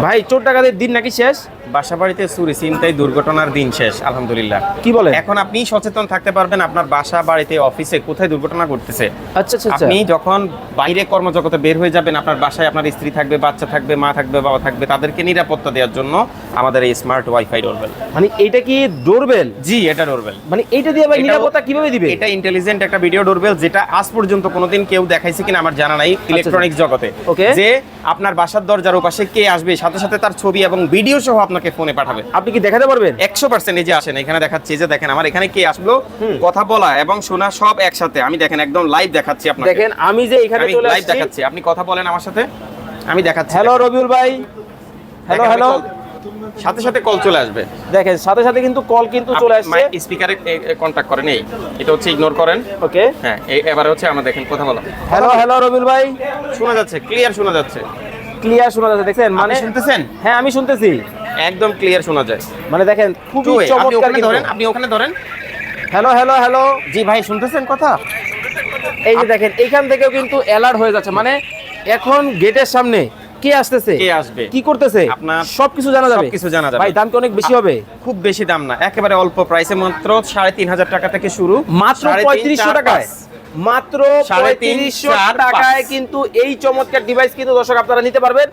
ভাই চোর ডাকাতের দিন নাকি শেষ? বাসা বাড়িতে চুরি ছিনতাই দুর্ঘটনার দিন শেষ আলহামদুলিল্লাহ। কি বলে? এখন আপনি সচেতন থাকতে পারবেন আপনার বাসা বাড়িতে অফিসে কোথায় দুর্ঘটনা ঘটতেছে। আচ্ছা আচ্ছা আচ্ছা। আপনি যখন বাইরে কর্মজগতে বের হয়ে যাবেন, আপনার বাসায় আপনার স্ত্রী থাকবে, বাচ্চা থাকবে, মা থাকবে, বাবা থাকবে, তাদেরকে নিরাপত্তা দেওয়ার জন্য আমাদের এই স্মার্ট ওয়াইফাই ডোরবেল। মানে এটা কি ডোরবেল? জি, এটা ডোরবেল। মানে এইটা দিয়ে ভাই নিরাপত্তা কিভাবে দিবে? এটা ইন্টেলিজেন্ট একটা ভিডিও ডোরবেল, যেটা আজ পর্যন্ত কোনোদিন কেউ দেখাইছে কিনা আমার জানা নাই ইলেকট্রনিক্স জগতে। ওকে। যে আপনার বাসার দরজার ওপাশে কে আসবে সাথে সাথে তার ছবি এবং ভিডিও সহ আপনাকে ফোনে পাঠাবে। আপনি কি দেখাতে পারবেন? 100% এই যে আসেন এখানে দেখাচ্ছি, যে দেখেন আমার এখানে কে আসলো, কথা বলা এবং শোনা সব একসাথে। আমি দেখেন একদম লাইভ দেখাচ্ছি আপনাকে। দেখেন আমি যে এখানে চলে লাইভ আসছি, দেখাচ্ছি, আপনি কথা বলেন আমার সাথে, আমি দেখাচ্ছি। হ্যালো রবিউল ভাই, হ্যালো দেখেন, হ্যালো। সাথে সাথে কল চলে আসবে। দেখেন সাথে সাথে কিন্তু কল কিন্তু চলে আসছে। স্পিকারে কন্টাক্ট করেন, এই এটা হচ্ছে ইগনোর করেন। ওকে। হ্যাঁ, এবারে হচ্ছে আমরা দেখেন কথা বলা। হ্যালো হ্যালো রবিউল ভাই, শোনা যাচ্ছে, ক্লিয়ার শোনা যাচ্ছে। ক্লিয়ার শোনা যাচ্ছে, দেখছেন? মানে মানে শুনতেছেন? হ্যাঁ আমি শুনতেছি, একদম ক্লিয়ার শোনা যায়। মানে দেখেন খুবই আপনি চমৎকার ওখানে কিন্তু। ধরেন, আপনি ওখানে ধরেন। Hello hello hello. জি ভাই, শুনতেছেন কথা? এই যে দেখেন এখান থেকেও কিন্তু অ্যালার্ট হয়ে যাচ্ছে, মানে এখন গেটের সামনে কে আসতেছে, কে আসবে, কি করতেছে, আপনার সবকিছু জানা যাবে। সবকিছু জানা যাবে। ভাই দাম কি অনেক বেশি হবে? খুব বেশি দাম না, একেবারে অল্প প্রাইসে, মাত্র 3500 টাকা থেকে শুরু। মাত্র 3500 টাকায়, মাত্র 3500 টাকায় কিন্তু এই চমৎকার ডিভাইস কিন্তু দর্শক আপনারা নিতে পারবেন।